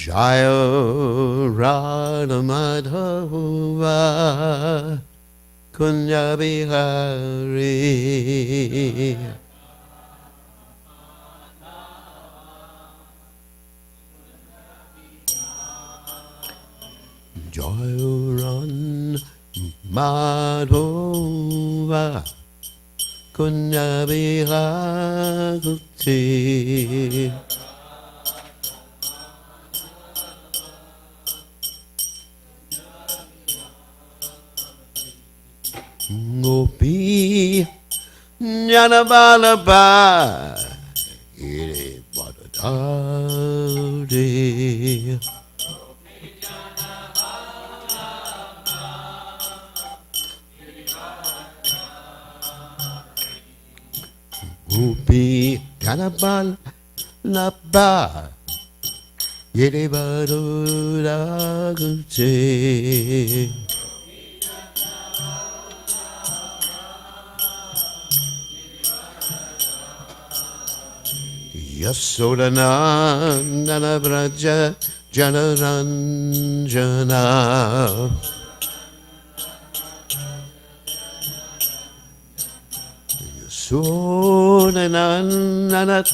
Jaya Radha Madhava Kunya Bihari Jaya Radha Madhava Kunya Bihari Gopi Janabalaba Ire Badadari Gopi Janabalaba Ire Badadari Yasodanandana Braja Janaranjana Yasodanandana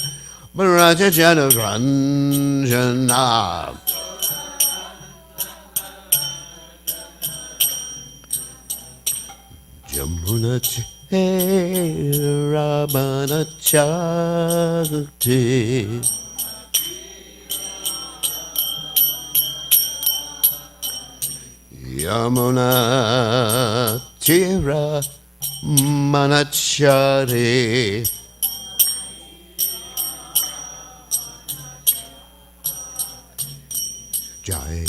Braja Janaranjana Jamuna Rabana Chakti Yamuna Tira Manachari Jai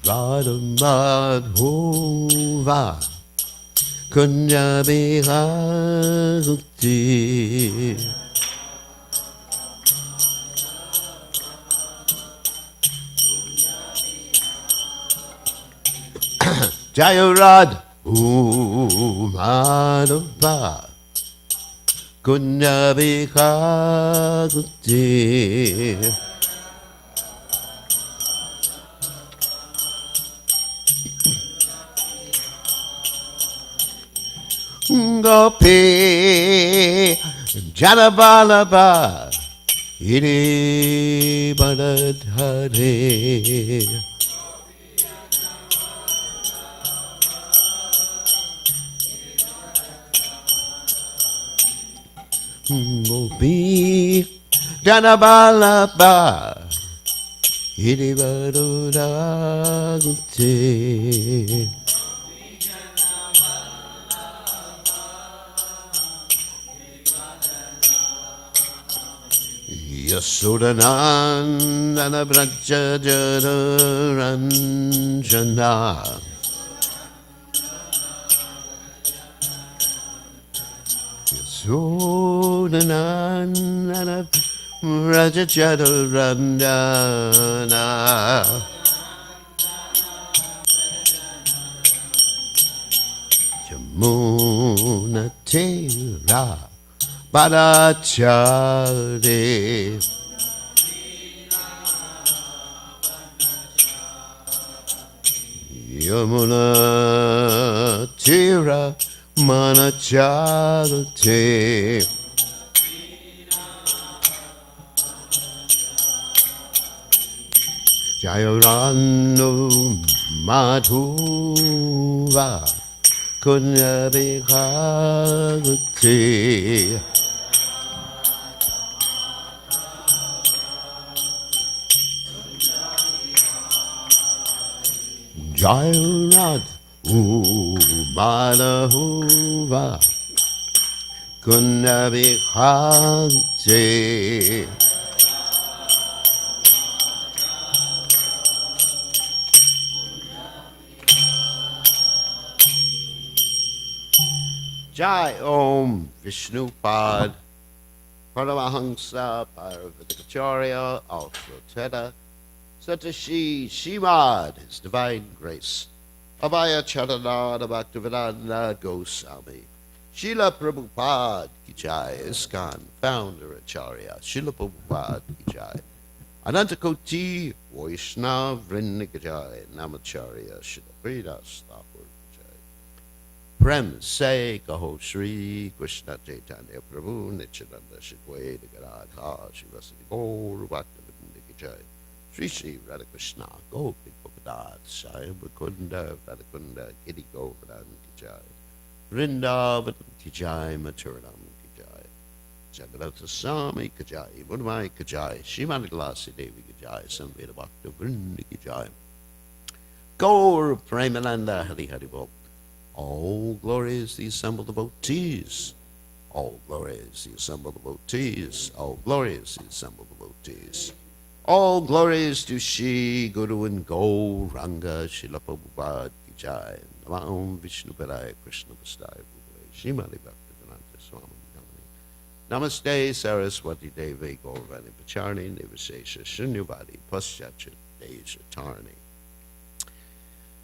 Radha Madhova Kunya Bihari Jaya Radha Madhava Kunya Bihari Gopi Janabalaba Iri Badadhari Gopi Janabalaba Iri Badadhari Yasodanandana Braja Janaranjana Yasodanandana Braja Janaranjana Jamuna Tira Padachari Yamuna Tira Manachari Jayaranu Madhuva Kunya Bihari Jairad Ubalahuva Kunya Bihari Jai Om Vishnupad Paramahansa Paravatikacharya Alfroteta Satashi Shimad, His Divine Grace, Abhaya Charanada Bhaktivedanta Goswami, Srila Prabhupada Ki Jai, ISKCON Founder Acharya, Srila Prabhupada Ki Jai. Anantakoti Vaishnav Vrindigajai Namacharya Shidaprida Stapur Prem Se Kaho Shri Krishna Chaitanya Prabhu Nityananda Shidway Garadha Shivasati Gaur Bhakta Vrindigajai Shri Shri Radha Krishna Gopi Gopadat Sai Mukunda Radhakunda Giri Govardhan Kijai Vrindavan Kijai Maturanam Kijai Jagannatha Swami Kijai Mudmai Kijai Shrimad Glasi Devi Kijai Samveda Bhakta Vrindi Kijai Gaur Premananda Hari Hari Bol. All glory is the assembled devotees. All glory is the assembled devotees. All glory is the assembled devotees. All glory is to Shri Guru and Gauranga Srila Prabhupada Ki Jai. Namo Vishnu Padaya Krishna Vastai Bhuvale Shrimati Bhaktivedanta Swami Namani. Namaste Saraswati Devi Gauravani Pacharni Nivasesha Shunyavadi Paschachit Deja Tarni.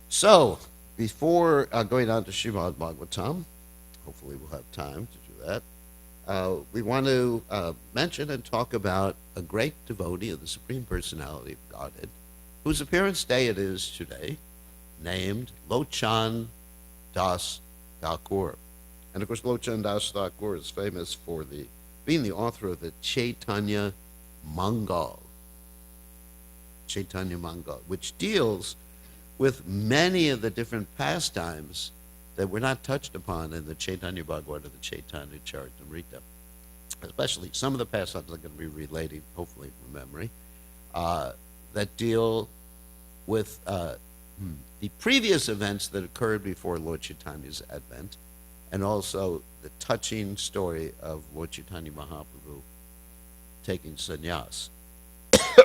So, before going on to Srimad Bhagavatam, hopefully we'll have time to do that, we want to mention and talk about a great devotee of the Supreme Personality of Godhead, whose appearance day it is today, named Lochan Das Thakur. And of course, Lochan Das Thakur is famous for being the author of the Chaitanya Mangal, which deals with many of the different pastimes that were not touched upon in the Chaitanya Bhagavata, the Chaitanya Charitamrita. Especially some of the pastimes I'm going to be relating, hopefully from memory, that deal with the previous events that occurred before Lord Chaitanya's advent, and also the touching story of Lord Chaitanya Mahaprabhu taking sannyas,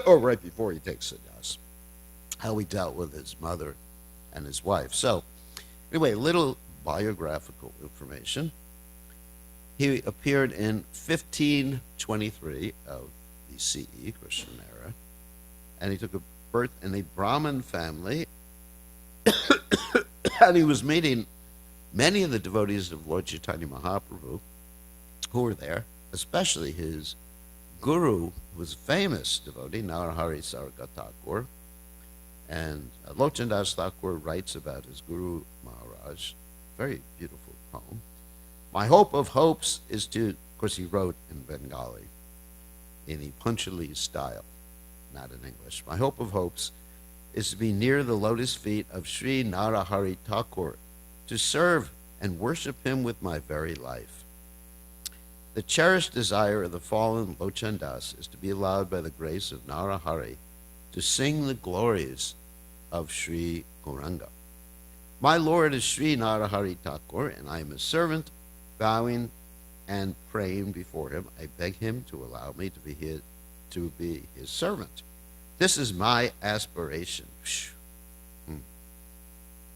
or right before he takes sannyas, how he dealt with his mother and his wife. So, anyway, a little biographical information. He appeared in 1523 of the CE, Christian era, and he took a birth in a Brahmin family, and he was meeting many of the devotees of Lord Chaitanya Mahaprabhu who were there, especially his guru, who was a famous devotee, Narahari Sarga Thakur. And Lochan Das Thakur writes about his Guru Maharaj, very beautiful poem. My hope of hopes is to, of course he wrote in Bengali, in a Panchali style, not in English. My hope of hopes is to be near the lotus feet of Sri Narahari Thakur, to serve and worship him with my very life. The cherished desire of the fallen Lochan Das is to be allowed by the grace of Narahari to sing the glories of Sri Gauranga. My Lord is Sri Narahari Thakur, and I am his servant, bowing and praying before him. I beg him to allow me to be his servant. This is my aspiration.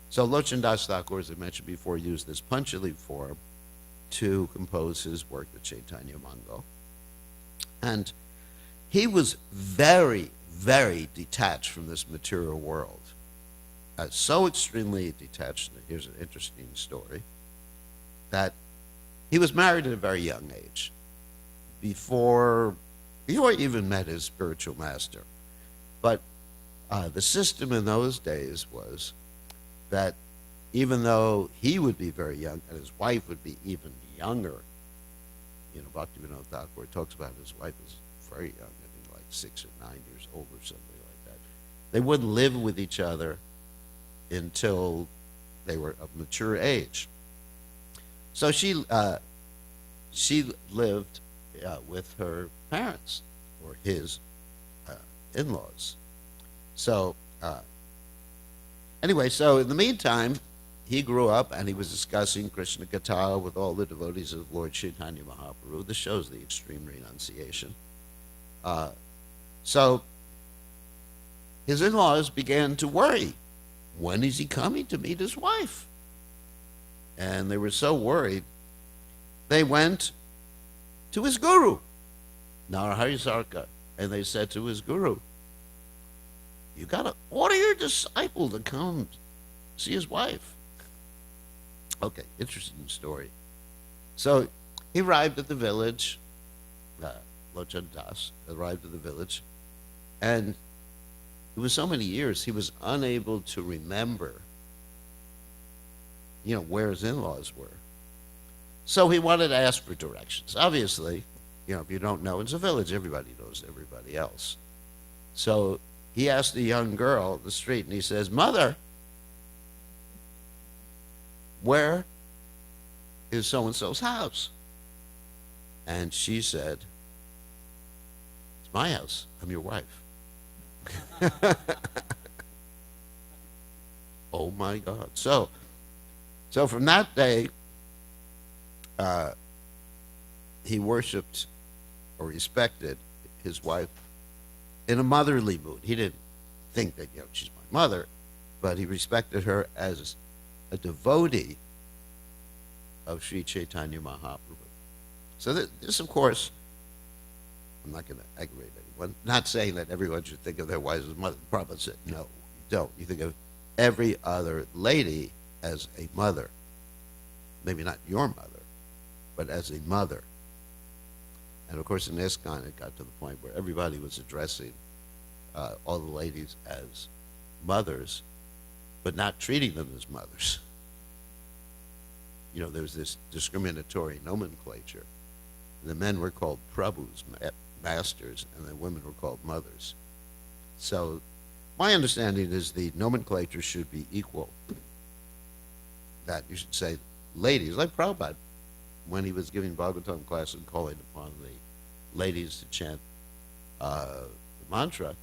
So Lochan Das Thakur, as I mentioned before, used this Panchali form to compose his work, the Chaitanya Mangal. And he was very, very detached from this material world. So extremely detached, here's an interesting story, that he was married at a very young age, before he even met his spiritual master. But the system in those days was that even though he would be very young and his wife would be even younger, Bhaktivinoda Thakur talks about his wife was very young, I think like 6 or 9 years old or something like that. They wouldn't live with each other until they were of mature age. So she lived with her parents, or his in-laws. So anyway, so in the meantime, he grew up and he was discussing Krishna Katha with all the devotees of Lord Chaitanya Mahaprabhu. This shows the extreme renunciation. So his in-laws began to worry. When is he coming to meet his wife? And they were so worried, they went to his guru, Narahari Sarka, and they said to his guru, you got to order your disciple to come see his wife. Okay, interesting story. So he arrived at the village, Lochan Das arrived at the village, And it was so many years, he was unable to remember, where his in-laws were. So he wanted to ask for directions. Obviously, if you don't know, it's a village, everybody knows everybody else. So he asked a young girl in the street, and he says, "Mother, where is so-and-so's house?" And she said, "It's my house. I'm your wife." Oh my God. So from that day, uh, he worshiped or respected his wife in a motherly mood. He didn't think that, she's my mother, but he respected her as a devotee of Sri Chaitanya Mahaprabhu. So this, of course, I'm not going to aggravate anyone. Not saying that everyone should think of their wives as mother. Prabhupada said, no, you don't. You think of every other lady as a mother. Maybe not your mother, but as a mother. And of course, in ISKCON, it got to the point where everybody was addressing all the ladies as mothers, but not treating them as mothers. There's this discriminatory nomenclature. The men were called Prabhus, masters, and the women were called mothers. So my understanding is the nomenclature should be equal. That you should say ladies, like Prabhupada, when he was giving Bhagavatam class and calling upon the ladies to chant the mantra,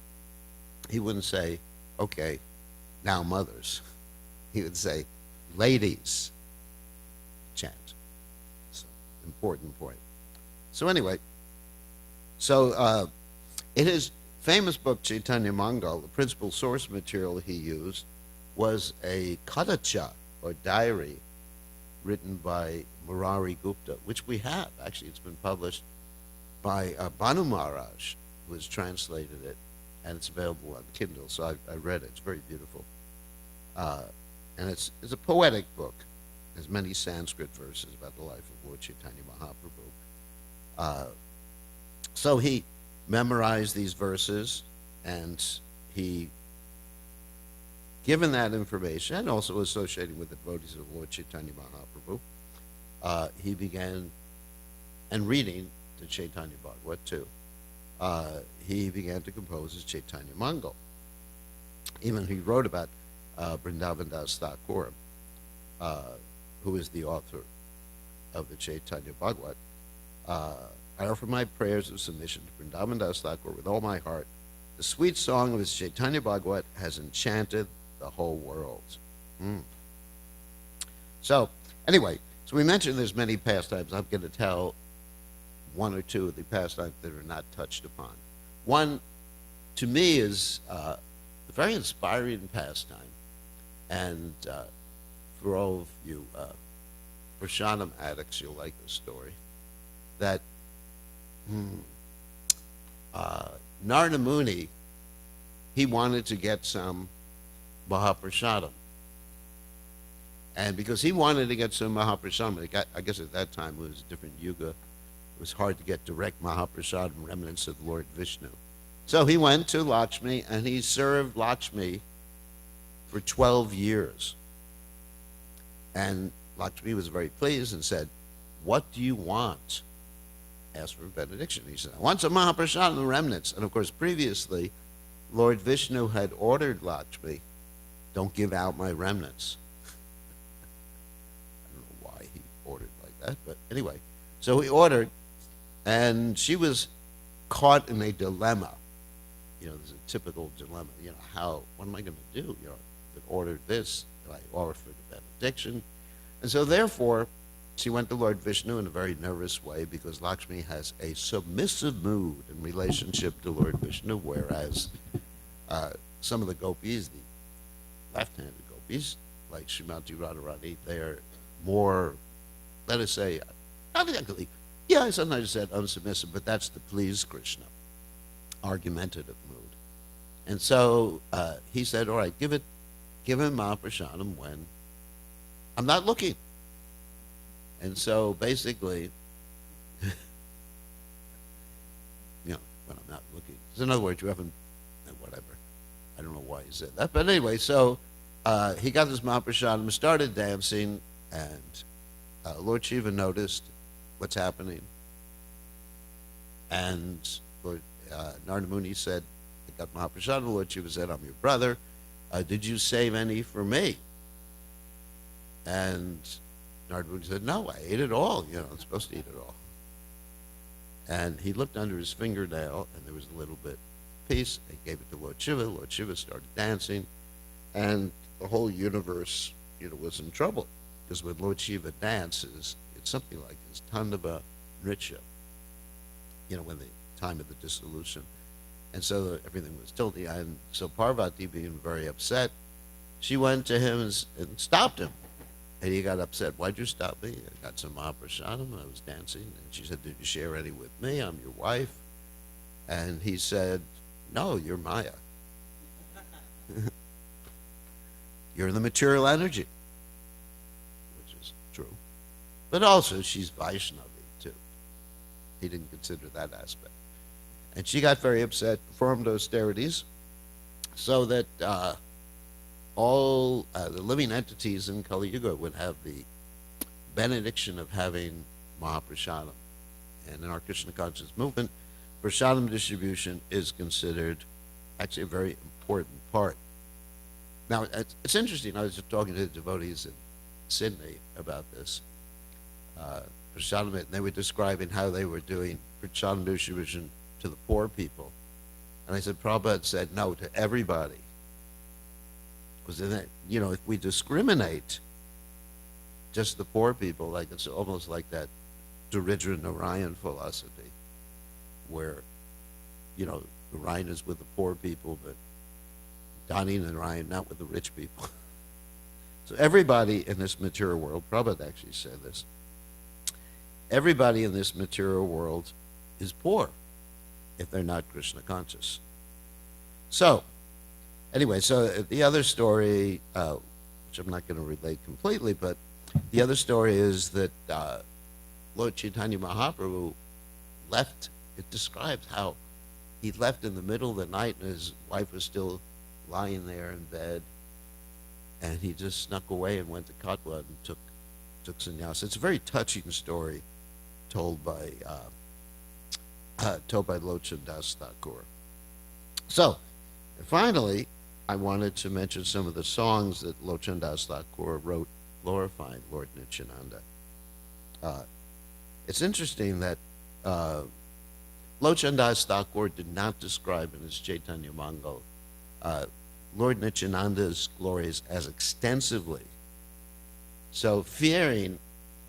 he wouldn't say, okay, now mothers. He would say, ladies, chant. So, important point. So anyway, in his famous book, Chaitanya Mangal, the principal source material he used was a kadacha, or diary, written by Murari Gupta, which we have. Actually, it's been published by Banu Maharaj, who has translated it, and it's available on Kindle, so I read it. It's very beautiful. And it's a poetic book. There's many Sanskrit verses about the life of Lord Chaitanya Mahaprabhu. So he memorized these verses, and he, given that information, and also associating with the devotees of Lord Chaitanya Mahaprabhu, he began, and reading the Chaitanya Bhagavat too, he began to compose his Chaitanya Mangal. Even he wrote about Vrindavan Das Thakur, who is the author of the Chaitanya Bhagavat. I offer my prayers of submission to Vrindavan Das Thakur with all my heart. The sweet song of his Chaitanya Bhagavat has enchanted the whole world. So, anyway, so we mentioned there's many pastimes. I'm going to tell one or two of the pastimes that are not touched upon. One, to me, is a very inspiring pastime. And for all of you Prasadam addicts, you'll like this story. That Narada Muni, he wanted to get some Mahaprasadam. And because he wanted to get some Mahaprasadam, I guess at that time it was a different yuga, it was hard to get direct Mahaprasadam remnants of Lord Vishnu. So he went to Lakshmi, and he served Lakshmi for 12 years. And Lakshmi was very pleased and said, "What do you want?" Asked for a benediction. He said, "I want some Mahaprasadam remnants." And of course, previously, Lord Vishnu had ordered Lakshmi, "Don't give out my remnants." I don't know why he ordered like that, but anyway. So he ordered, and she was caught in a dilemma. There's a typical dilemma. What am I going to do? That ordered this, I offered a benediction. And so therefore, she went to Lord Vishnu in a very nervous way, because Lakshmi has a submissive mood in relationship to Lord Vishnu, whereas some of the gopis, the left-handed gopis, like Srimati Radharani, they're more, let us say, not exactly, I sometimes said unsubmissive, but that's to please Krishna, argumentative mood. And so he said, all right, give him Mahaprasadam when I'm not looking. And so basically, when I'm not looking. So in other words, you haven't I don't know why he said that. But anyway, so he got this Mahaprasadam, started dancing, and Lord Shiva noticed what's happening. And Lord Narada Muni said, I got Mahaprasadam. Lord Shiva said, I'm your brother. Did you save any for me? And Narada Muni said, no, I ate it all. I'm supposed to eat it all. And he looked under his fingernail, and there was a little bit piece. He gave it to Lord Shiva. Lord Shiva started dancing, and the whole universe, was in trouble. Because when Lord Shiva dances, it's something like his Tandava Nritya, when the time of the dissolution. And so everything was tilting. And so Parvati, being very upset, she went to him and stopped him. And he got upset. Why'd you stop me? I got some Mahaprasadam. I was dancing. And she said, did you share any with me? I'm your wife. And he said, no, you're Maya. You're the material energy, which is true. But also, she's Vaishnavi, too. He didn't consider that aspect. And she got very upset, performed austerities, so that all the living entities in Kali Yuga would have the benediction of having Mahaprasadam. And in our Krishna conscious movement, prasadam distribution is considered actually a very important part. Now, it's interesting. I was just talking to the devotees in Sydney about this. Prasadam, and they were describing how they were doing prasadam distribution to the poor people. And I said, Prabhupada said no to everybody. Because if we discriminate just the poor people, like it's almost like that Daridra Narayan philosophy, where, Narayan is with the poor people, but Dhani Narayan not with the rich people. So everybody in this material world, Prabhupada actually said this, everybody in this material world is poor if they're not Krishna conscious. So, anyway, so the other story, which I'm not going to relate completely, but the other story is that Lord Chaitanya Mahaprabhu left. It describes how he left in the middle of the night and his wife was still lying there in bed, and he just snuck away and went to Katwa and took sannyas. It's a very touching story told by Lochan Das Thakur. So, finally, I wanted to mention some of the songs that Lochan Das Thakur wrote glorifying Lord Nityananda. It's interesting that Lochan Das Thakur did not describe in his Chaitanya Mangal Lord Nityananda's glories as extensively. So fearing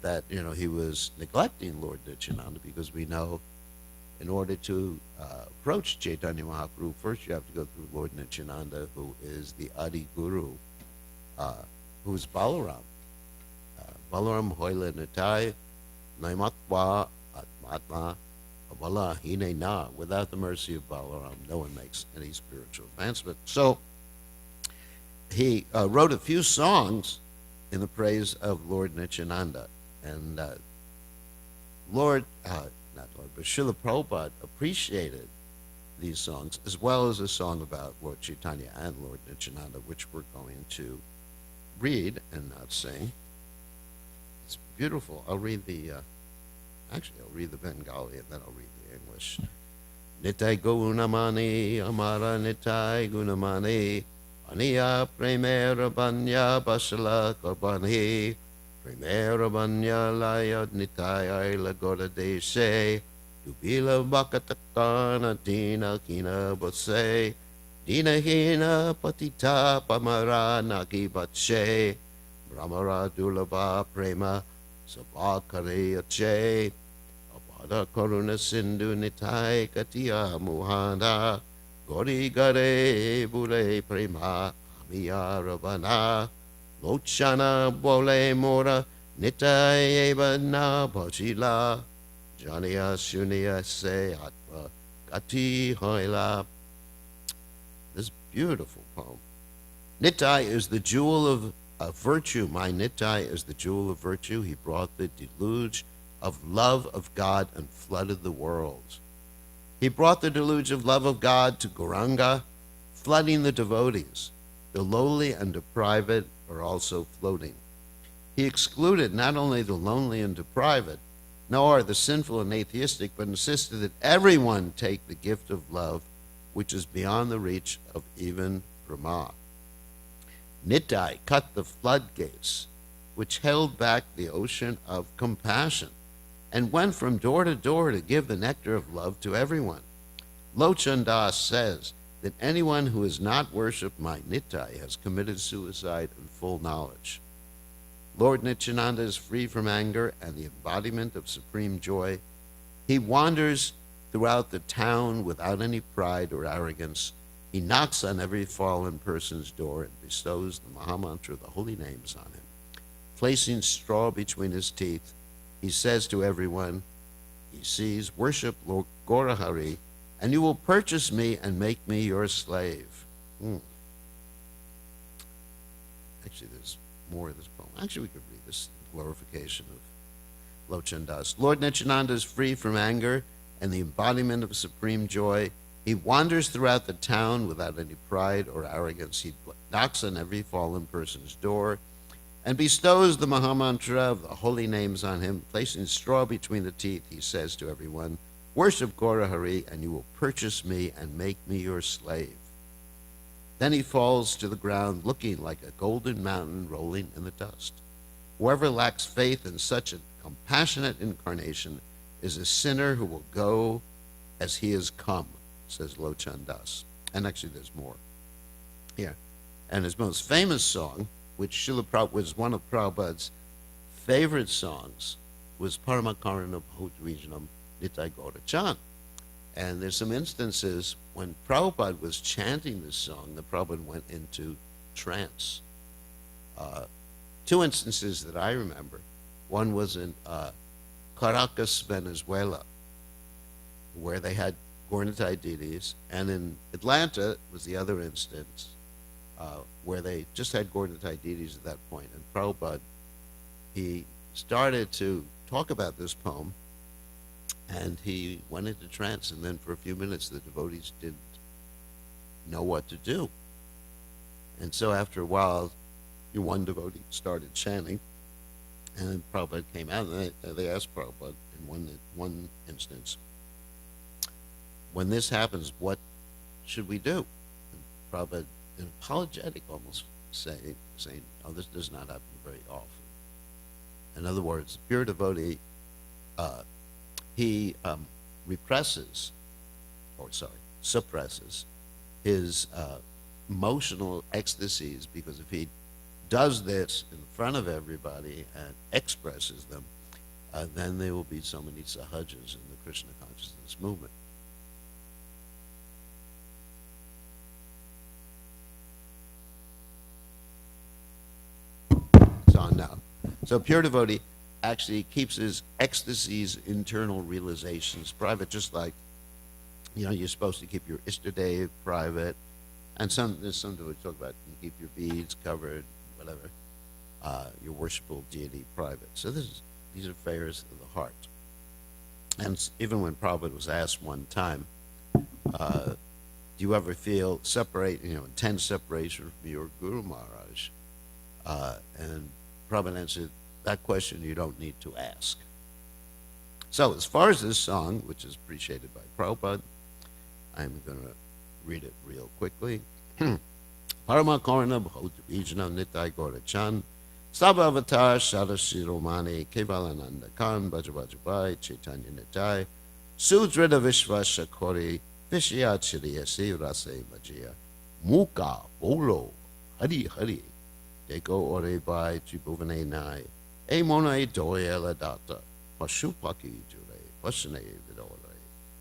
that, he was neglecting Lord Nityananda, because we know in order to approach Chaitanya Mahaprabhu, first you have to go through Lord Nityananda, who is the Adi Guru, who is Balaram. Balaram hoile nitai, naimatva atmatma, avala hine na. Without the mercy of Balaram, no one makes any spiritual advancement. So he wrote a few songs in the praise of Lord Nityananda. And not Lord, but Srila Prabhupada appreciated these songs, as well as a song about Lord Chaitanya and Lord Nityananda, which we're going to read and not sing. It's beautiful. I'll read the Bengali and then I'll read the English. Nitai Gunamani, Amara Nitai Gunamani, Aniya Premera Banya Basala Karbani, Premera Banya Laya Nitai Aila Goda Deshe, Dubila Bakatakana Dina Kina Bose, Dina Hina Patita Pamara Naki Batshe, Brahmara Dulaba Prema, Sabakare Ache, Abada Koruna Sindhu Nitai Katia Muhanda, Gori Gare Bule Prema, Amiya Rabana, Lochana Bole Mora, Nitai Eba Na Bajila, Janiya Shunya Se Atma Gati Hoila. This beautiful poem. Nitai is the jewel of virtue. My Nitai is the jewel of virtue. He brought the deluge of love of God and flooded the world. He brought the deluge of love of God to Gauranga, flooding the devotees. The lowly and deprived are also floating. He excluded not only the lonely and deprived, nor the sinful and atheistic, but insisted that everyone take the gift of love, which is beyond the reach of even Brahma. Nittai cut the floodgates, which held back the ocean of compassion, and went from door to door to give the nectar of love to everyone. Lochan Das says that anyone who has not worshipped my Nittai has committed suicide in full knowledge. Lord Nityananda is free from anger and the embodiment of supreme joy. He wanders throughout the town without any pride or arrogance. He knocks on every fallen person's door and bestows the Mahamantra, the holy names, on him. Placing straw between his teeth, he says to everyone he sees, worship Lord Gaurahari, and you will purchase me and make me your slave. Actually, there's more of this poem. Actually, we could read this glorification of Lochan Das. Lord Nityananda is free from anger and the embodiment of supreme joy. He wanders throughout the town without any pride or arrogance. He knocks on every fallen person's door and bestows the Mahamantra of the holy names on him. Placing straw between the teeth, he says to everyone, worship Gaurahari, and you will purchase me and make me your slave. Then he falls to the ground looking like a golden mountain rolling in the dust. Whoever lacks faith in such a compassionate incarnation is a sinner who will go as he has come, says Lochan Das. And actually there's more here. And his most famous song, which Srila Prabhupada was one of Prabhupada's favorite songs, was Paramakarana Bhojvijanam Nitai Gaurachan. And there's some instances when Prabhupada was chanting this song, the Prabhupada went into trance. Two instances that I remember. One was in Caracas, Venezuela, where they had Gaurnitai deities, and in Atlanta was the other instance where they just had Gaurnitai deities at that point. And Prabhupada, he started to talk about this poem, and he went into trance, and then for a few minutes the devotees didn't know what to do. And so after a while, one devotee started chanting, and then Prabhupada came out, and they asked Prabhupada in one instance, when this happens, what should we do? And Prabhupada, apologetic almost, saying, oh, this does not happen very often. In other words, the pure devotee, he suppresses his emotional ecstasies, because if he does this in front of everybody and expresses them, then there will be so many sahajas in the Krishna consciousness movement. It's on now. So pure devotee actually keeps his ecstasies, internal realizations private, just like, you're supposed to keep your Ishtadev private, and there's some devotees talk about you keep your beads covered, whatever, your worshipful deity private. So these are affairs of the heart. And even when Prabhupada was asked one time, do you ever feel intense separation from your Guru Maharaj? And Prabhupada answered, that question you don't need to ask. So as far as this song, which is appreciated by Prabhupada, I'm going to read it real quickly. Paramakarana Bhojvijanam Nitai Gaurachan Sabhavatar Shadashiromani Kevalananda Khan Bhajabajabai Chaitanya Nitai Sudrida Vishva Shakori Vishyachiriyasi Rase Majia Muka Bolo Hari Hari Deko Ore Bai Tribhuvane Nai E Mona Doya Ladata Pashupaki Jure Pashane Vidore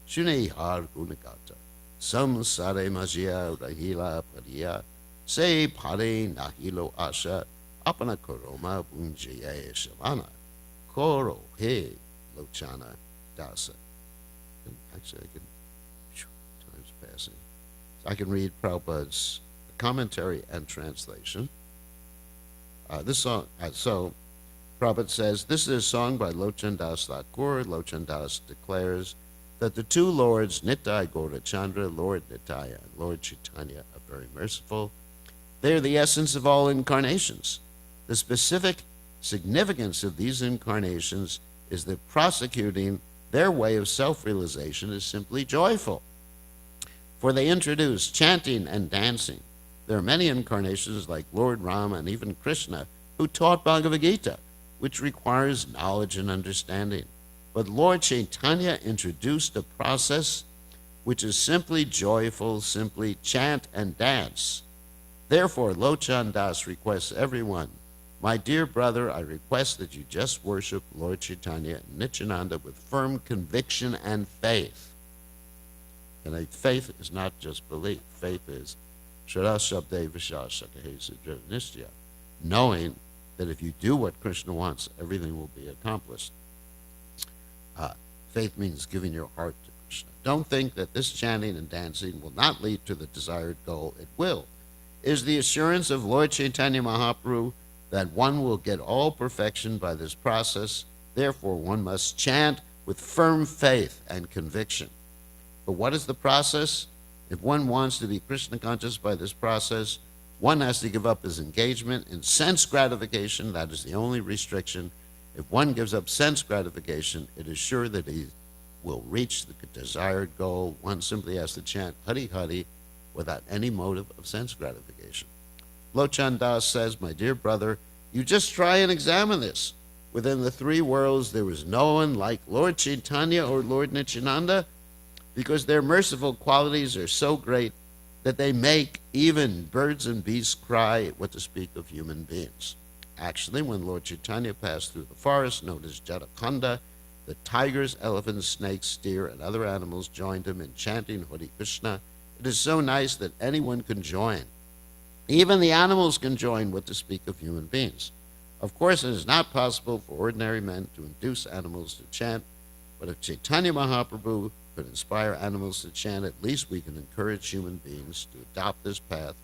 Shune Har Gunagata Sam Sare Majia Rahila Paria Se Pare Nahilo Asha Apana Koroma Bunjaya Shavana Koro He Lochana Dasa. Actually, time's passing. So I can read Prabhupada's commentary and translation. This song, so Prabhupada says, this is a song by Lochan Das Thakur. Lochan Das declares that the two lords, Nitai Gaurachandra, Lord Nitya, and Lord Chaitanya, are very merciful. They are the essence of all incarnations. The specific significance of these incarnations is that prosecuting their way of self-realization is simply joyful. For they introduce chanting and dancing. There are many incarnations like Lord Rama and even Krishna who taught Bhagavad Gita, which requires knowledge and understanding. But Lord Chaitanya introduced a process which is simply joyful, simply chant and dance. Therefore, Lochan Das requests everyone, my dear brother, I request that you just worship Lord Chaitanya and Nityananda with firm conviction and faith. And faith is not just belief. Faith is Shraddha Shabde Vishasa Nishya, knowing that if you do what Krishna wants, everything will be accomplished. Faith means giving your heart to Krishna. Don't think that this chanting and dancing will not lead to the desired goal. It will. It is the assurance of Lord Chaitanya Mahaprabhu that one will get all perfection by this process. Therefore, one must chant with firm faith and conviction. But what is the process? If one wants to be Krishna conscious by this process, one has to give up his engagement in sense gratification. That is the only restriction. If one gives up sense gratification, it is sure that he will reach the desired goal. One simply has to chant Hari Hari without any motive of sense gratification. Lochan Das says, my dear brother, you just try and examine this. Within the three worlds, there was no one like Lord Chaitanya or Lord Nityananda, because their merciful qualities are so great that they make even birds and beasts cry, what to speak of human beings. Actually, when Lord Chaitanya passed through the forest known as Jatakhanda, the tigers, elephants, snakes, deer, and other animals joined him in chanting Hare Krishna. It is so nice that anyone can join. Even the animals can join, what to speak of human beings. Of course, it is not possible for ordinary men to induce animals to chant, but if Chaitanya Mahaprabhu could inspire animals to chant, at least we can encourage human beings to adopt this path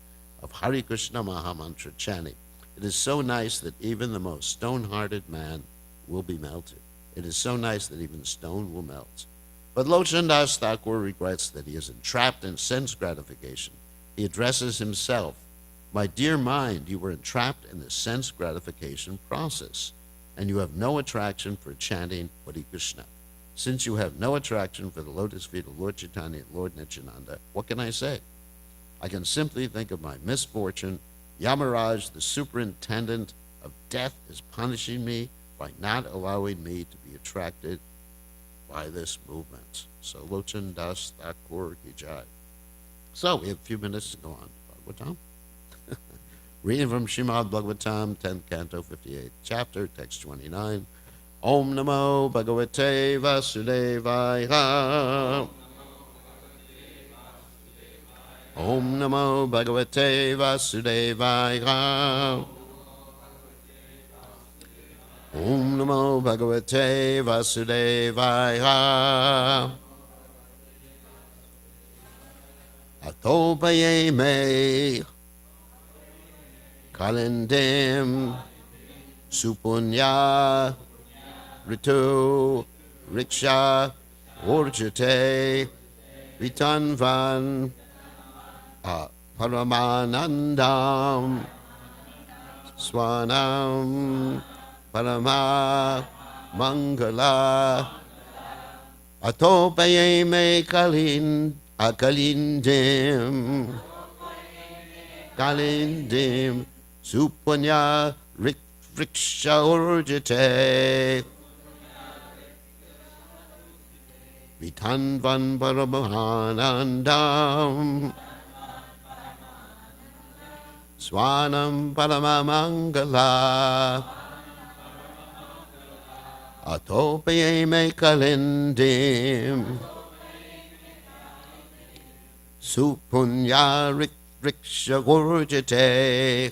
of Hare Krishna Mahamantra chanting. It is so nice that even the most stone-hearted man will be melted. It is so nice that even stone will melt. But Lochan Das Thakur regrets that he is entrapped in sense gratification. He addresses himself, my dear mind, you were entrapped in the sense gratification process, and you have no attraction for chanting Hare Krishna. Since you have no attraction for the lotus feet of Lord Chaitanya and Lord Nityananda, what can I say? I can simply think of my misfortune. Yamaraj, the superintendent of death, is punishing me by not allowing me to be attracted by this movement. So, Lochan Das Thakur Ki Jai. So, we have a few minutes to go on. Bhagavatam. Reading from Srimad Bhagavatam, 10th Canto, 58th Chapter, Text 29. Om Namo Bhagavate Vasudevaya. Om Namo Bhagavate Vasudevaya. Om Namo Bhagavate Vasudevaya. Atopaye me Kalindim Supunya Ritu Riksha Urjate Vitanvan Paramanandam Swanam Parama Mangala Atopaye me Kalindim Kalindim Supunya Riksha Urjate Vitanvan Paramahanandam Swanam Paramamangala Atopaye me Kalindim Supunya Riksha Gurjate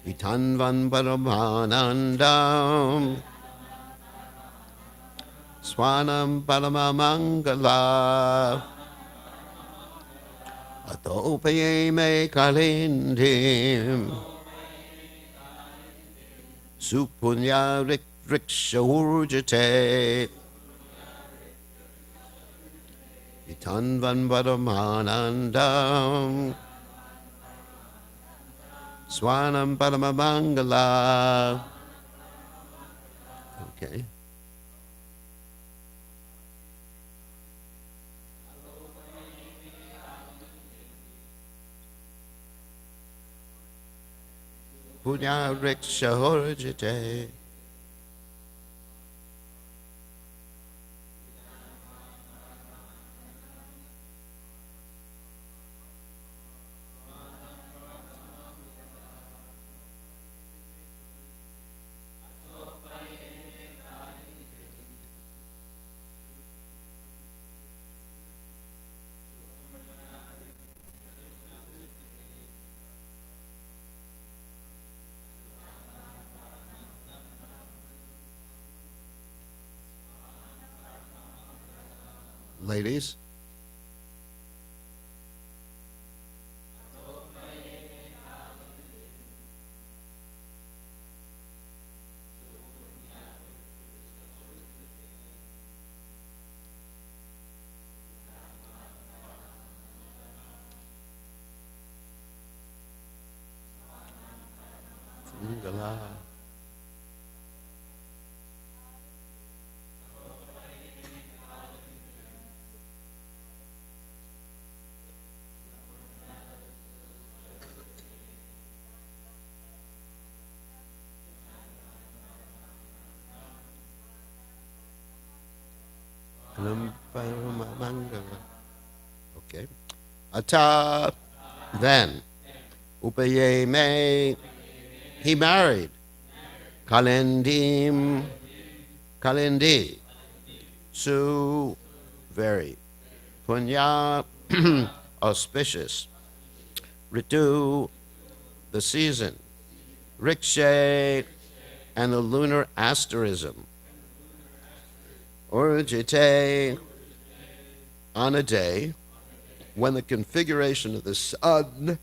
Vitanvan Paramanandam Swanam Paramamangala Atopaye me Kalindim Supunya Riksha Urjate Vitanvan Vadamanandam Swanam Paramamangala. Okay. Punya Riksha Horjite. Ladies. Mangala. Paramamangala. Okay. Ata, then, Upayeme, he married Kalendim, Kalendi, Su, very, Punya, auspicious, Ritu, the season, Rikshe, and the lunar asterism, Urjite, on a day when the configuration of the sun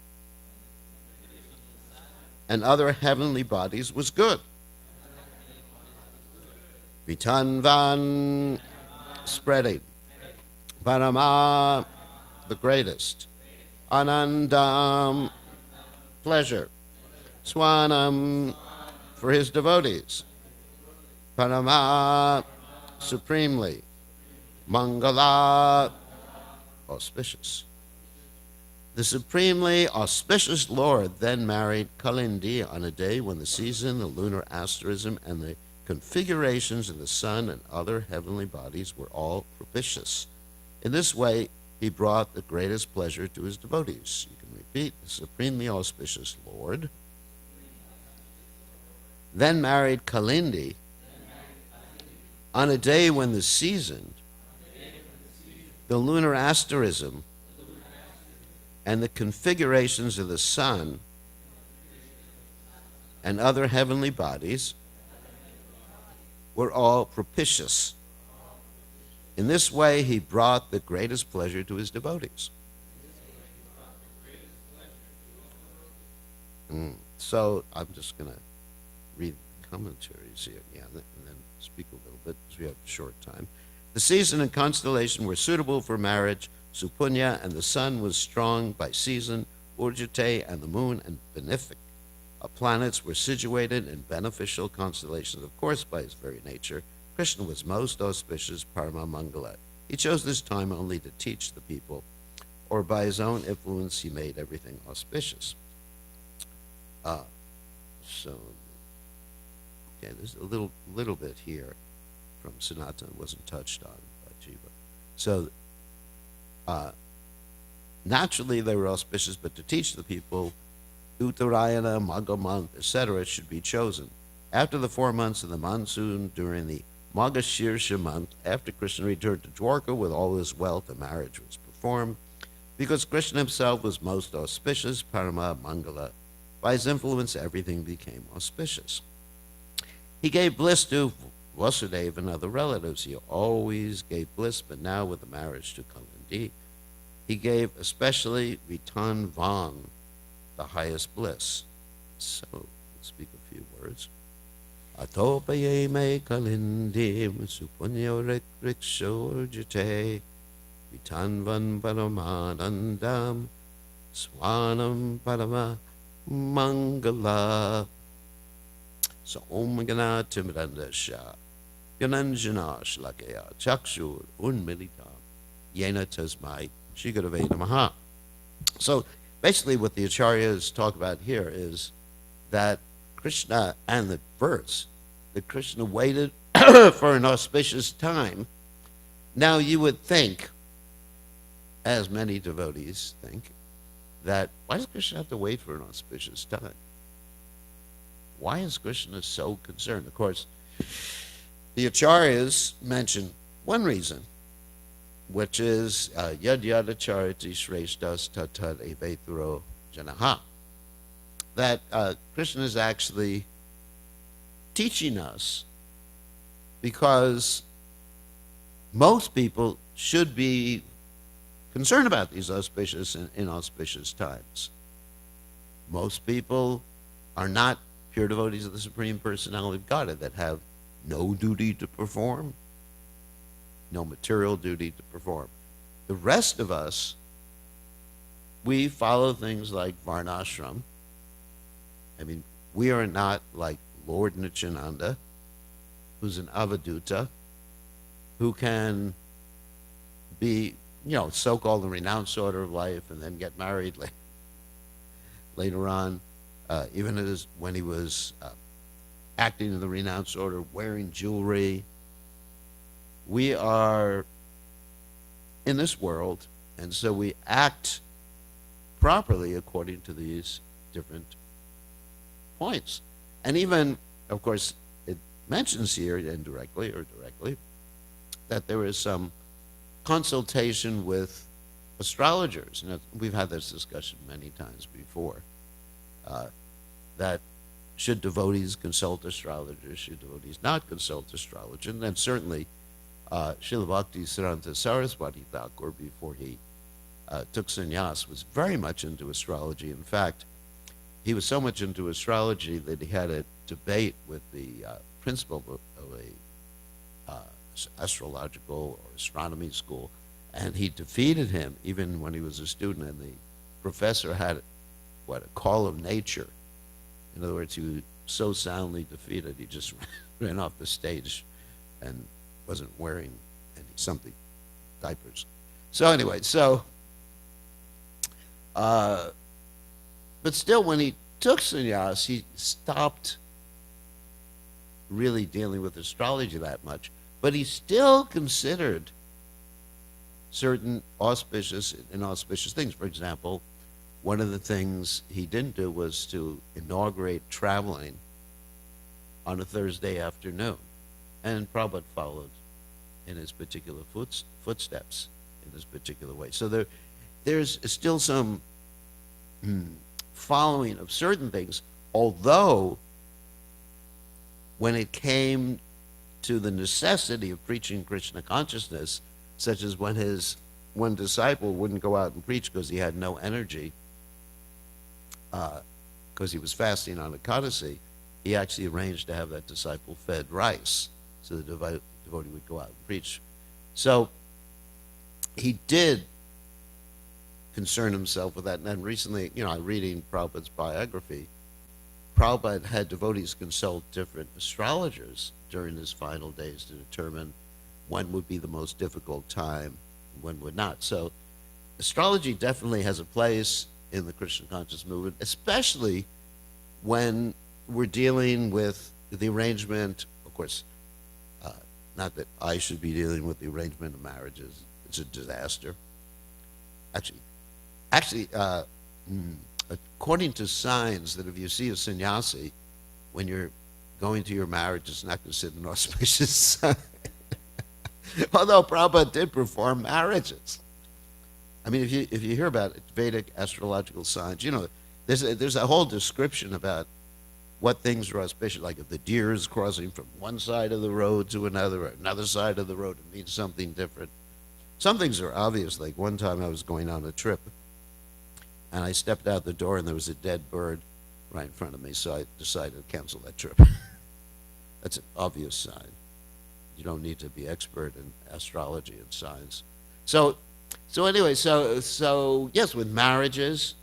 and other heavenly bodies was good. Vitanvan, spreading. Parama, the greatest. Anandam, pleasure. Swanam, for his devotees. Parama, supremely. Mangala, auspicious. The supremely auspicious Lord then married Kalindi on a day when the season, the lunar asterism, and the configurations of the sun and other heavenly bodies were all propitious. In this way, he brought the greatest pleasure to his devotees. You can repeat, the supremely auspicious Lord then married Kalindi on a day when the season, the lunar asterism, and the configurations of the sun and other heavenly bodies were all propitious. In this way, he brought the greatest pleasure to his devotees. So I'm just going to read the commentaries here, and then speak a little bit because we have a short time. The season and constellation were suitable for marriage. Supunya and the sun was strong by season. Urjite and the moon and benefic planets were situated in beneficial constellations, of course, by his very nature. Krishna was most auspicious, Parama Mangala. He chose this time only to teach the people, or by his own influence he made everything auspicious. Okay, there's a little bit here from Sanatana wasn't touched on by Jiva. So, naturally they were auspicious, but to teach the people, Uttarayana, Magha month, etc., should be chosen. After the 4 months of the monsoon, during the Magashirsha month, after Krishna returned to Dwarka with all his wealth, a marriage was performed. Because Krishna himself was most auspicious, Parama Mangala, by his influence everything became auspicious. He gave bliss to Vasudeva and other relatives. He always gave bliss, but now with the marriage to Kalindi, he gave especially Vitan Van the highest bliss. So, let's speak a few words. Atopaye me kalindim supunyo riksho urjite Vitanvan Paramanandam Swanam Parama Mangala. So Om Gana Timrandasha Gananjana Shlakaya Chakshur Unmilitam Yena Tasmai Shigaraveda Maha. So basically, what the Acharyas talk about here is that Krishna and the verse, that Krishna waited for an auspicious time. Now, you would think, as many devotees think, that why does Krishna have to wait for an auspicious time? Why is Krishna so concerned? Of course, the Acharyas mention one reason, which is yad yad acharati shreshtas tatad eveturo janaha. That Krishna is actually teaching us because most people should be concerned about these auspicious and inauspicious times. Most people are not pure devotees of the Supreme Personality of Godhead that have no duty to perform, no material duty to perform. The rest of us, we follow things like Varnashram. I mean, we are not like Lord Nityananda, who's an avaduta, who can be, so-called the renounced order of life and then get married later on, even when he was acting in the renounced order, wearing jewelry. We are in this world, and so we act properly according to these different points. And even, of course, it mentions here indirectly or directly that there is some consultation with astrologers. And we've had this discussion many times before, that should devotees consult astrologers, should devotees not consult astrologers? And then certainly Srila Bhakti Siddhanta Saraswati Thakur, before he took sannyas, was very much into astrology. In fact, he was so much into astrology that he had a debate with the principal of a astrological or astronomy school, and he defeated him even when he was a student, and the professor had a call of nature. In other words, he was so soundly defeated, he just ran off the stage and wasn't wearing something, diapers. So anyway, but still, when he took sannyas, he stopped really dealing with astrology that much, but he still considered certain auspicious and inauspicious things. For example, one of the things he didn't do was to inaugurate traveling on a Thursday afternoon, and Prabhupada followed in his particular footsteps in this particular way. So there's still some following of certain things, although when it came to the necessity of preaching Krishna consciousness, such as when his one disciple wouldn't go out and preach because he had no energy, because he was fasting on Ekadasi, he actually arranged to have that disciple fed rice so the devotee would go out and preach. So he did concern himself with that. And then recently, I'm reading Prabhupada's biography. Prabhupada had devotees consult different astrologers during his final days to determine when would be the most difficult time and when would not. So astrology definitely has a place in the Krishna conscious movement, especially when we're dealing with the arrangement. Of course, not that I should be dealing with the arrangement of marriages. It's a disaster. Actually, according to signs, that if you see a sannyasi, when you're going to your marriage, it's not considered an auspicious sign. Although Prabhupada did perform marriages. I mean, if you hear about Vedic astrological signs, there's a whole description about what things are auspicious. Like if the deer is crossing from one side of the road to another, or another side of the road, it means something different. Some things are obvious. Like one time I was going on a trip, and I stepped out the door, and there was a dead bird right in front of me, so I decided to cancel that trip. That's an obvious sign. You don't need to be expert in astrology and signs. So So anyway, so yes, with marriages,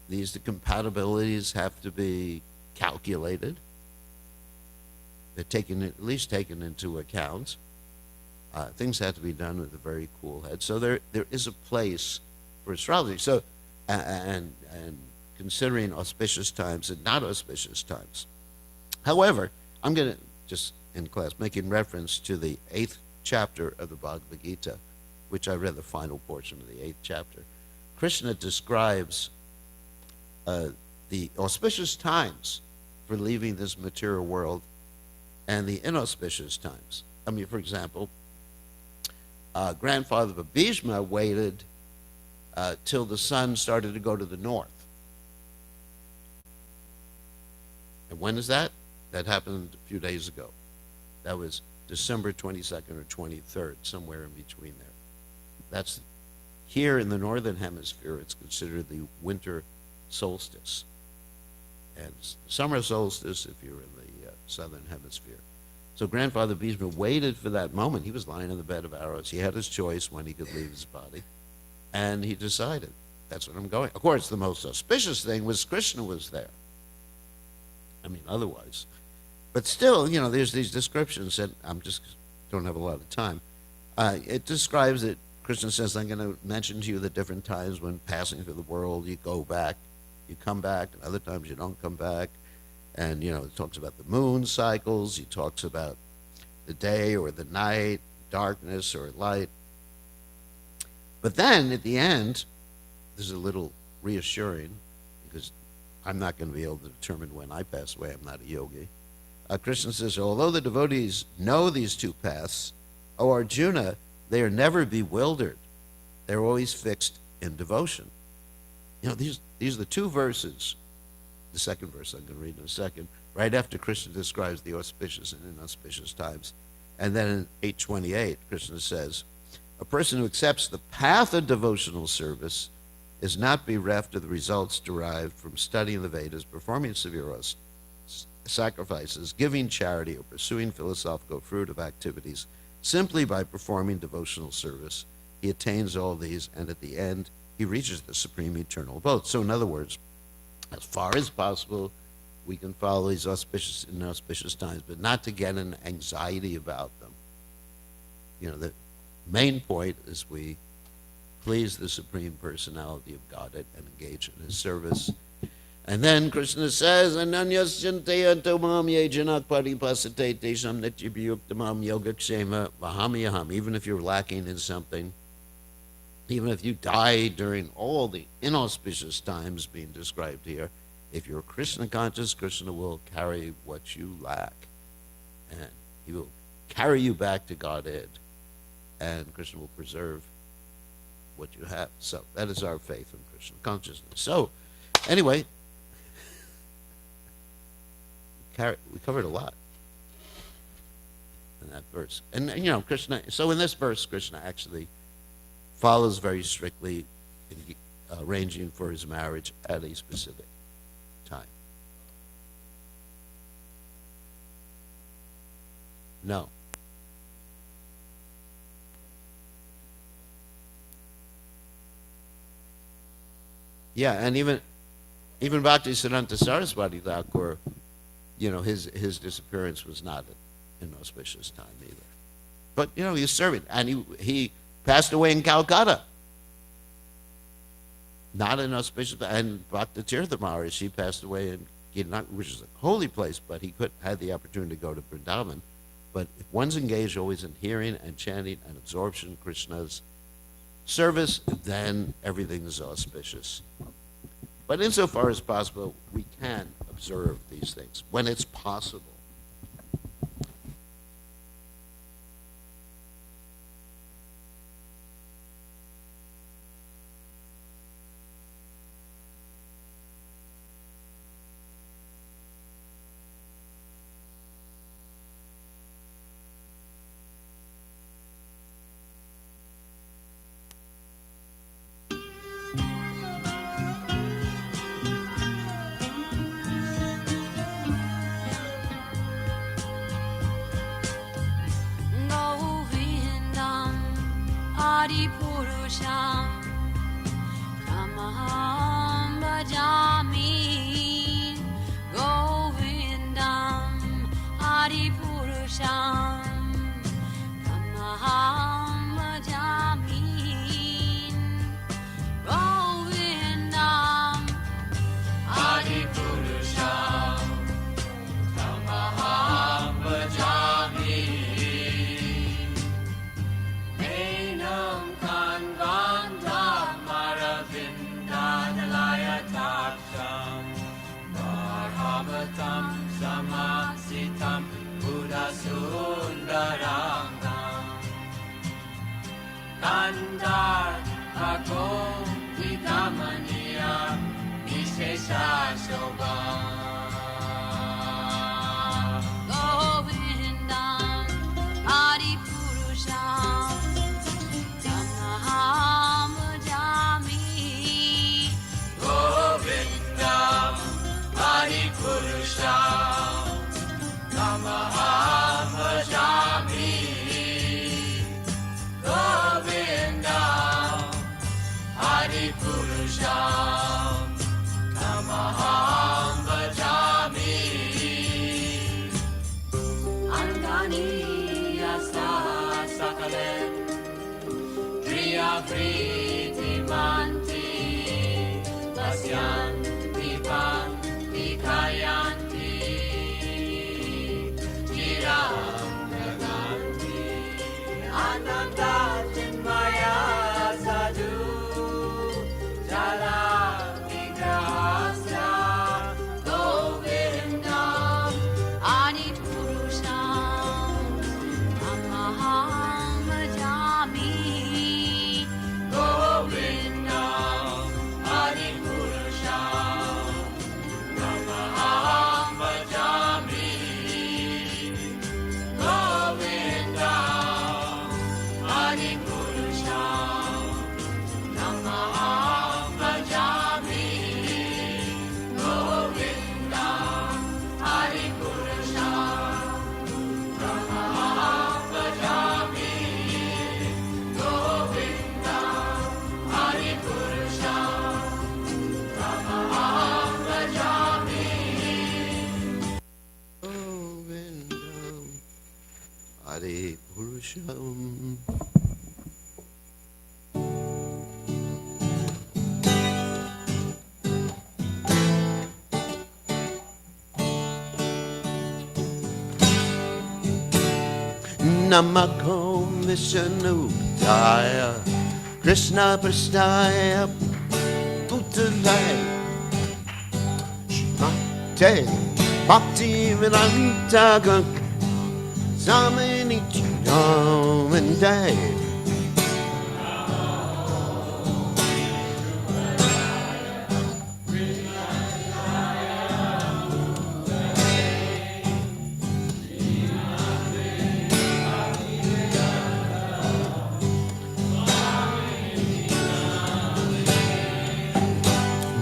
the compatibilities have to be calculated. They're taken at least taken into account. Things have to be done with a very cool head. So there is a place for astrology. So and considering auspicious times and not auspicious times. However, I'm going to just in class making reference to the 8th chapter of the Bhagavad Gita, which I read the final portion of the 8th chapter. Krishna describes the auspicious times for leaving this material world and the inauspicious times. I mean, for example, grandfather Bhishma waited till the sun started to go to the north. And when is that? That happened a few days ago. That was December 22nd or 23rd, somewhere in between there. That's here in the northern hemisphere, it's considered the winter solstice. And summer solstice if you're in the southern hemisphere. So grandfather Bhishma waited for that moment. He was lying in the bed of arrows. He had his choice when he could leave his body. And he decided, that's what I'm going. Of course, the most auspicious thing was Krishna was there. I mean, otherwise. But still, you know, there's these descriptions that I'm just don't have a lot of time. It describes it. Krishna says, I'm going to mention to you the different times when passing through the world, you go back, you come back, and other times you don't come back. And, you know, it talks about the moon cycles. He talks about the day or the night, darkness or light. But then at the end, there's a little reassuring because I'm not going to be able to determine when I pass away. I'm not a yogi. Krishna says, although the devotees know these two paths, O Arjuna, they are never bewildered. They're always fixed in devotion. You know, these are the two verses. The second verse I'm going to read in a second, right after Krishna describes the auspicious and inauspicious times. And then in 828, Krishna says, a person who accepts the path of devotional service is not bereft of the results derived from studying the Vedas, performing severe sacrifices, giving charity, or pursuing philosophical fruitive activities. Simply by performing devotional service, he attains all these, and at the end, he reaches the supreme eternal abode. So in other words, as far as possible, we can follow these auspicious and inauspicious times, but not to get an anxiety about them. You know, the main point is we please the Supreme Personality of Godhead and engage in His service. And then Krishna says, Ananyasyante antomam yejanak paripasate tesham nityabhyuktamam yogakshema vahamiyaham. Even if you're lacking in something, even if you die during all the inauspicious times being described here, if you're Krishna conscious, Krishna will carry what you lack. And He will carry you back to Godhead. And Krishna will preserve what you have. So that is our faith in Krishna consciousness. So anyway, we covered a lot in that verse. And you know, Krishna, so in this verse, Krishna actually follows very strictly in arranging for his marriage at a specific time. No. Yeah, and even Bhaktisiddhanta Saraswati Thakur, you know, his disappearance was not an inauspicious time either. But, you know, he was serving. And he passed away in Calcutta. Not an auspicious, and Bhakti-tirtha Maharaj, he passed away in Girinaka, which is a holy place, but he had the opportunity to go to Vrindavan. But if one's engaged always in hearing and chanting and absorption of Krishna's service, then everything is auspicious. But insofar as possible, we can observe these things when it's possible. Govindam Adipur Purusham Tamaham Bhajami Govindam Adi Purusham Tamaham Bhajami Govindam Adi Purusham Tamaham Bhajami Enam Kanvandam Maravindanalaya Taksham Varhavatam Samasitam Buddha Sundarangam Kandar Bhagom Vidamaniya Vishesha Shobham Govindam Adi Purusham Tamaham Bhajami Govindam Adi Purusham Tamaham Bhajami Govindam Adi Purusham Tamaham Bhajami Angani Yasa Sakalen Kriya Priti Manti Pasyanti Panti Kayanti Jiram Naganti Ananda Chinmaya Sadhu Jala Vigrahasya Govindam Adi Purusham Tamaham Bhajami Govindam Adi Purusham Tamaham Bhajami Govindam Adi Purusham Tamaham Bhajami Govindam Adi Purusham Tamaham Bhajami Govindam Adi Purusham Tamaham Bhajami Govindam Adi Purusham. Namako Vishnu Daya Krishna Prasthaya Bhutale Shimate Bhakti Vedanta Samini Chidam and Day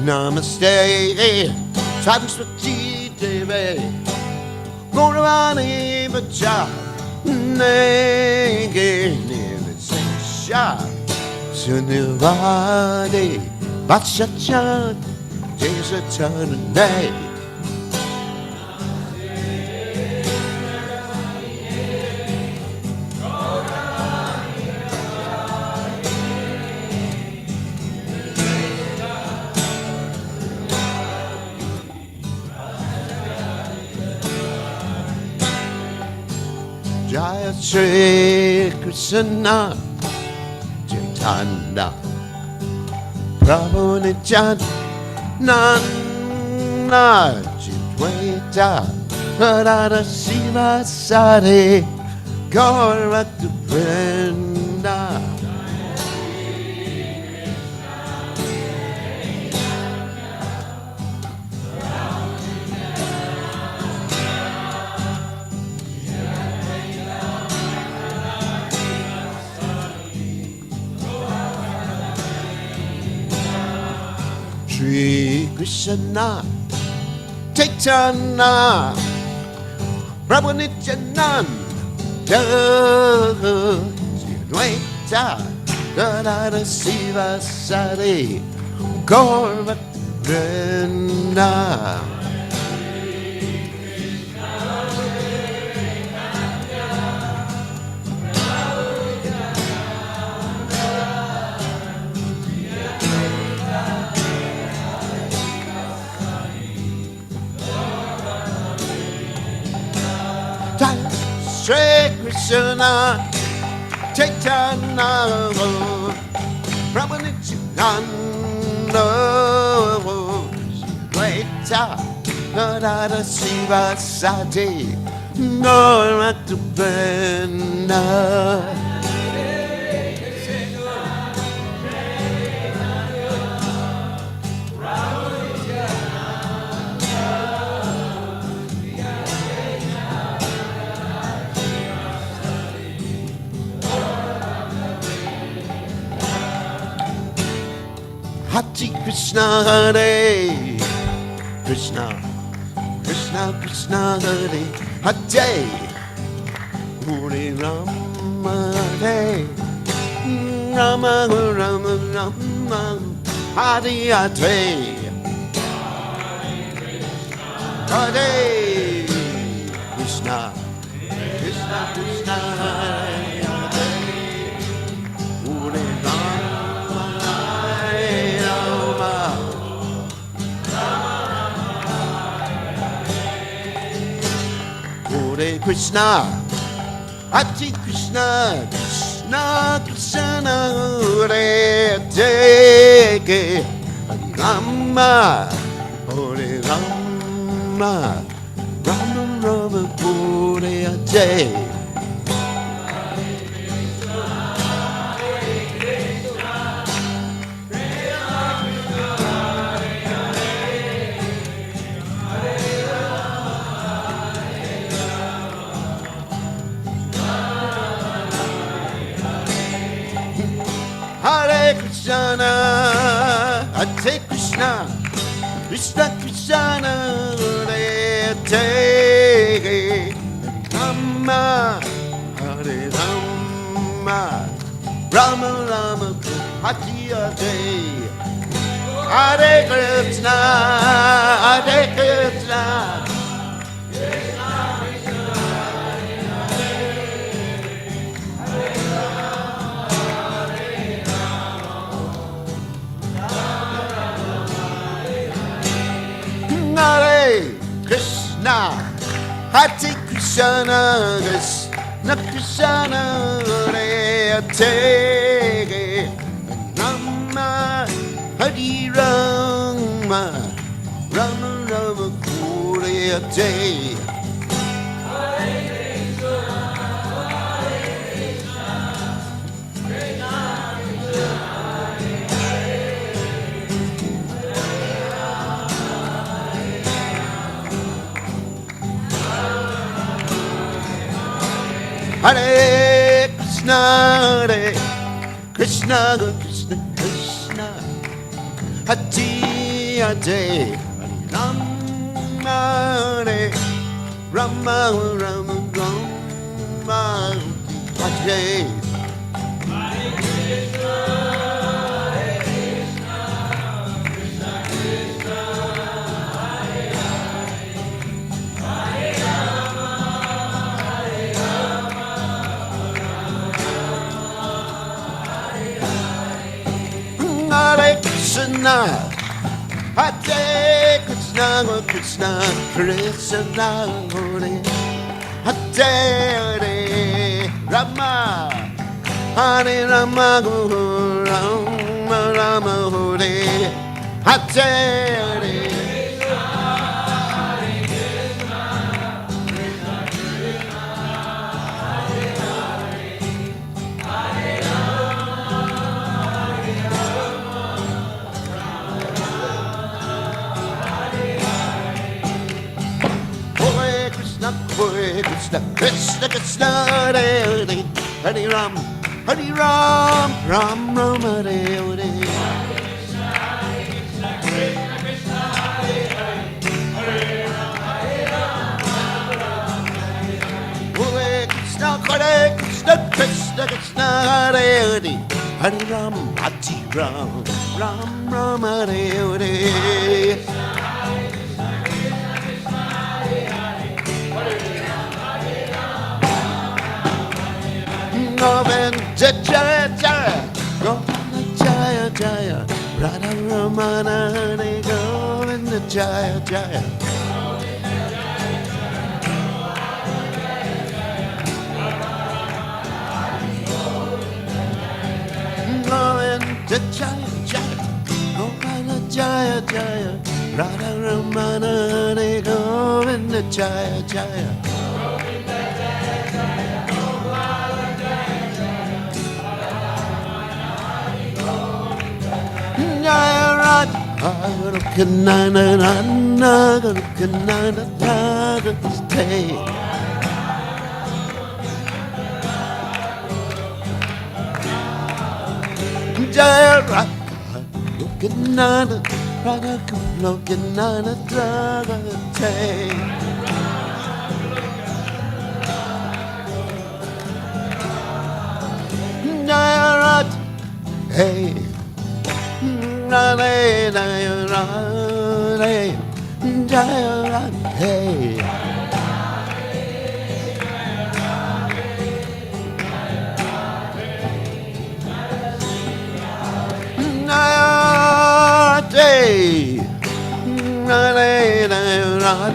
Namaste, Saraswati Devi, Gauravani Vacha, Nege Nivasesha, Sunivadi, Vachachan, Desachanay. Jaya Shri Krishna Chaitanya Prabhu Nityananda Chitwaita Radha Shiva Sari Gaurata Vrinda Shri Krishna Chaitanya Prabhu Nityananda Chitwaita Radha Shiva Sari Gaura Vrinda. Shri Krishna Chaitanya Prabhu Nityananda Dvaita Radha Shiva Sati Gaura Vrinda. Hare Krishna, Hare Krishna, Krishna Krishna, Hare Hare, Hare Rama, Hare Rama, Rama Rama, Hare Hare, Hare Krishna, Krishna Krishna, Hare Hare, Hare Hare Krishna, Hare Krishna, Krishna Krishna, Hare Hare, Hare Rama, Hare Rama, Rama Rama, Hare Hare. Hare Krishna, Hare Krishna, Krishna Krishna, Hare Hare, Rama, Hare Rama, Rama Rama, Hare Hare, Hare Krishna, Hare Krishna. Hare Krishna, Hare Krishna, Krishna Krishna, Hare Hare, Rama, Hare Rama, Rama Rama, Hare Hare. Hare Krishna, Hare Krishna, Krishna Krishna, Hare Hare, Rama, Hare Rama, Rama Rama, Hare. Hare Krishna, Hare Krishna, Krishna Krishna, Hare Hare, Rama, Hare Rama, Rama Rama, Hare Hare. Hare Krishna, Krishna Krishna, Hare Hare, Hare Ram, Hare Ram, Ram Ram, Hare Hare. Hare Krishna, Krishna Krishna, Hare Hare, Hare Ram, Hare Ram, Ram Ram Hare Hare. Govinda Jaya Jaya, Govinda Jaya Jaya, Radha Ramana Hare Govinda Jaya Jaya. Govinda Jaya Jaya, Govinda Jaya Jaya, Radha Ramana Hare Govinda Jaya Jaya. Jaya Radha Kanana Nana Kanana Radha Stay. Jaya Radha Kanana Radha Kanana Radha Stay. Jaya Radha Hey Radhe Jaya Radhe Jaya Radhe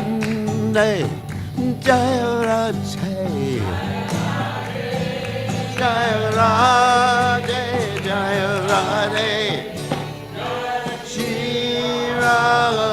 Jaya Radhe Jaya Radhe Jaya Radhe Shri Radhe